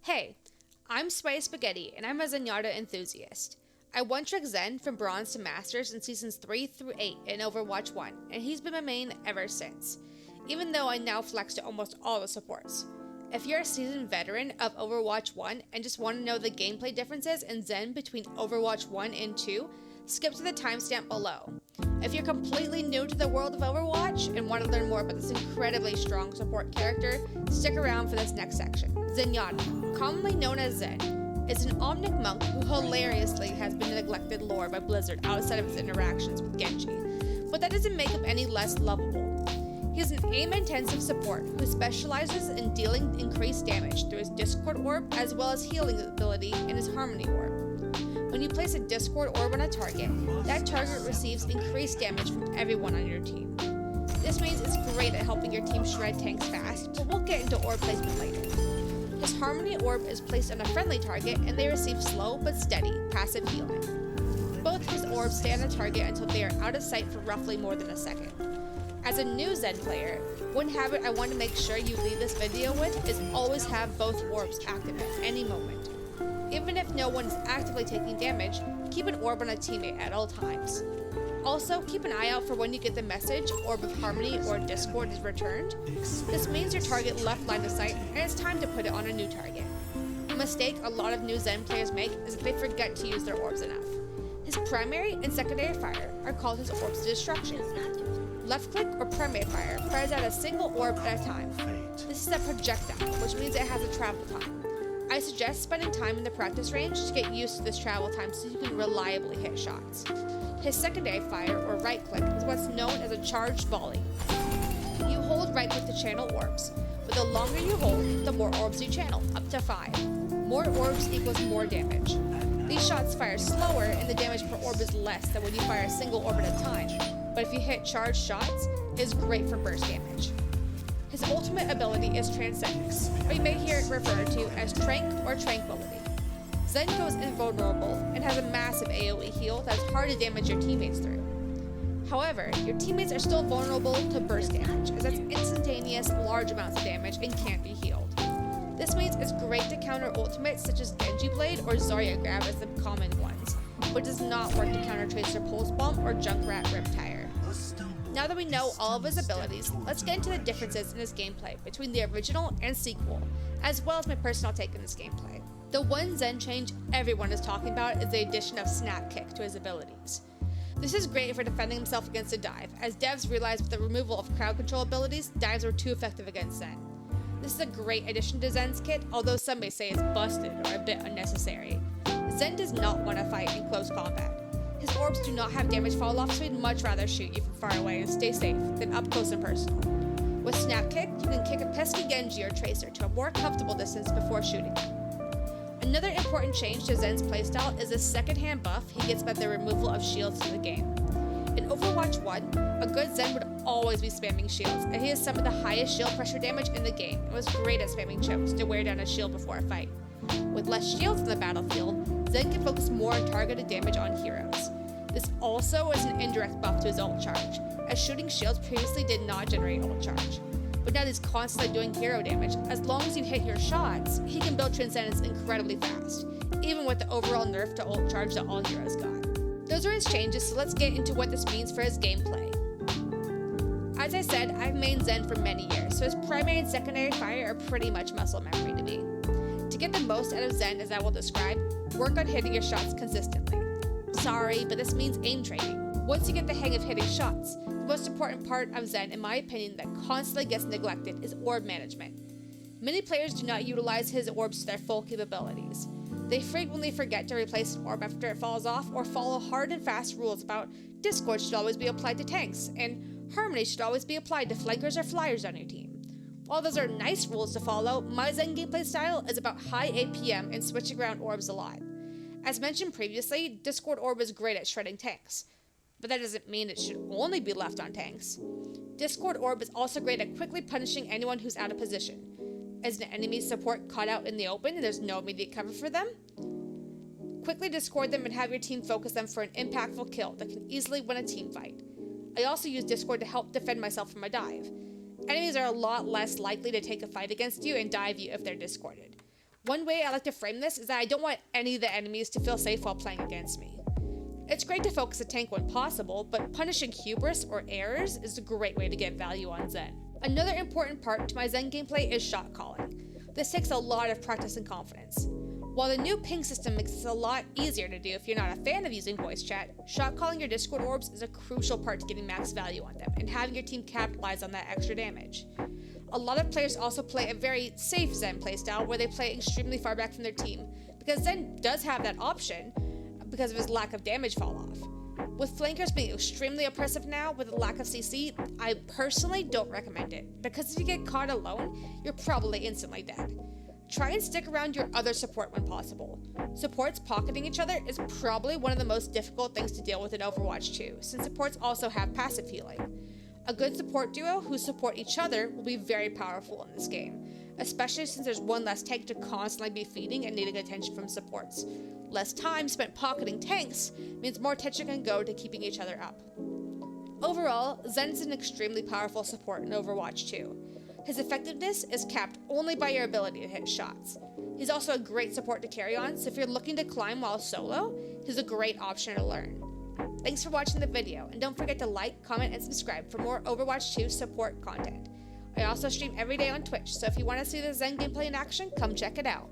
Hey, I'm Spicy Spaghetti, and I'm a ZENYATTA enthusiast. I one-trick Zen from Bronze to Masters in Seasons 3 through 8 in Overwatch 1, and he's been my main ever since, even though I now flex to almost all the supports. If you're a seasoned veteran of Overwatch 1 and just want to know the gameplay differences in Zen between Overwatch 1 and 2, skip to the timestamp below. If you're completely new to the world of Overwatch and want to learn more about this incredibly strong support character, stick around for this next section. ZENYATTA, commonly known as Zen, is an Omnic monk who hilariously has been neglected lore by Blizzard outside of his interactions with Genji, but that doesn't make him any less lovable. He is an aim-intensive support who specializes in dealing increased damage through his Discord Orb as well as healing ability in his Harmony Orb. When you place a Discord Orb on a target, that target receives increased damage from everyone on your team. This means it's great at helping your team shred tanks fast, but we'll get into orb placement later. His Harmony Orb is placed on a friendly target and they receive slow but steady passive healing. Both his orbs stay on the target until they are out of sight for roughly more than a second. As a new Zen player, one habit I want to make sure you leave this video with is always have both orbs active at any moment. Even if no one is actively taking damage, keep an orb on a teammate at all times. Also, keep an eye out for when you get the message Orb of Harmony or Discord is returned. This means your target left line of sight and it's time to put it on a new target. A mistake a lot of new Zen players make is that they forget to use their orbs enough. His primary and secondary fire are called his orbs of destruction. Left click or primary fire fires out a single orb at a time. This is a projectile, which means it has a travel time. I suggest spending time in the practice range to get used to this travel time so you can reliably hit shots. His secondary fire, or right click, is what's known as a charged volley. You hold right click to channel orbs, but the longer you hold, the more orbs you channel, up to 5. More orbs equals more damage. These shots fire slower and the damage per orb is less than when you fire a single orb at a time, but if you hit charged shots, it is great for burst damage. His ultimate ability is Transcendence, or you may hear it referred to as Trank or Tranquility. Zen goes invulnerable and has a massive AoE heal that's hard to damage your teammates through. However, your teammates are still vulnerable to burst damage, as that's instantaneous, large amounts of damage and can't be healed. This means it's great to counter ultimates such as Genji Blade or Zarya Grab as the common ones, but does not work to counter Tracer Pulse Bomb or Junkrat Riptire. Now that we know all of his abilities, let's get into the differences in his gameplay between the original and sequel, as well as my personal take on this gameplay. The one Zen change everyone is talking about is the addition of Snap Kick to his abilities. This is great for defending himself against a dive, as devs realized with the removal of crowd control abilities, dives were too effective against Zen. This is a great addition to Zen's kit, although some may say it's busted or a bit unnecessary. Zen does not want to fight in close combat. His orbs do not have damage fall off, so he'd much rather shoot you from far away and stay safe than up close and personal. With Snap Kick, you can kick a pesky Genji or Tracer to a more comfortable distance before shooting them. Another important change to Zen's playstyle is the second-hand buff he gets by the removal of shields in the game. In Overwatch 1, a good Zen would always be spamming shields, and he has some of the highest shield pressure damage in the game and was great at spamming chokes to wear down a shield before a fight. With less shields in the battlefield, Zen can focus more on targeted damage on heroes. This also is an indirect buff to his ult charge, as shooting shields previously did not generate ult charge. But now that he's constantly doing hero damage, as long as you hit your shots, he can build Transcendence incredibly fast, even with the overall nerf to ult charge that all heroes got. Those are his changes, so let's get into what this means for his gameplay. As I said, I've mained Zen for many years, so his primary and secondary fire are pretty much muscle memory to me. To get the most out of Zen, as I will describe, work on hitting your shots consistently. Sorry, but this means aim training. Once you get the hang of hitting shots, the most important part of Zen, in my opinion, that constantly gets neglected is orb management. Many players do not utilize his orbs to their full capabilities. They frequently forget to replace an orb after it falls off or follow hard and fast rules about Discord should always be applied to tanks and Harmony should always be applied to flankers or flyers on your team. While those are nice rules to follow, my Zen gameplay style is about high APM and switching around orbs a lot. As mentioned previously, Discord Orb is great at shredding tanks, but that doesn't mean it should only be left on tanks. Discord Orb is also great at quickly punishing anyone who's out of position. As an enemy support caught out in the open and there's no immediate cover for them, quickly discord them and have your team focus them for an impactful kill that can easily win a team fight. I also use Discord to help defend myself from a dive. Enemies are a lot less likely to take a fight against you and dive you if they're discorded. One way I like to frame this is that I don't want any of the enemies to feel safe while playing against me. It's great to focus a tank when possible, but punishing hubris or errors is a great way to get value on Zen. Another important part to my Zen gameplay is shot calling. This takes a lot of practice and confidence. While the new ping system makes this a lot easier to do if you're not a fan of using voice chat, shot calling your Discord orbs is a crucial part to getting max value on them and having your team capitalize on that extra damage. A lot of players also play a very safe Zen playstyle where they play extremely far back from their team, because Zen does have that option because of his lack of damage fall off. With flankers being extremely oppressive now with a lack of CC, I personally don't recommend it, because if you get caught alone, you're probably instantly dead. Try and stick around your other support when possible. Supports pocketing each other is probably one of the most difficult things to deal with in Overwatch 2, since supports also have passive healing. A good support duo who support each other will be very powerful in this game, especially since there's one less tank to constantly be feeding and needing attention from supports. Less time spent pocketing tanks means more attention can go to keeping each other up. Overall, Zen is an extremely powerful support in Overwatch 2. His effectiveness is capped only by your ability to hit shots. He's also a great support to carry on, so if you're looking to climb while solo, he's a great option to learn. Thanks for watching the video, and don't forget to like, comment, and subscribe for more Overwatch 2 support content. I also stream every day on Twitch, so if you want to see the Zen gameplay in action, come check it out.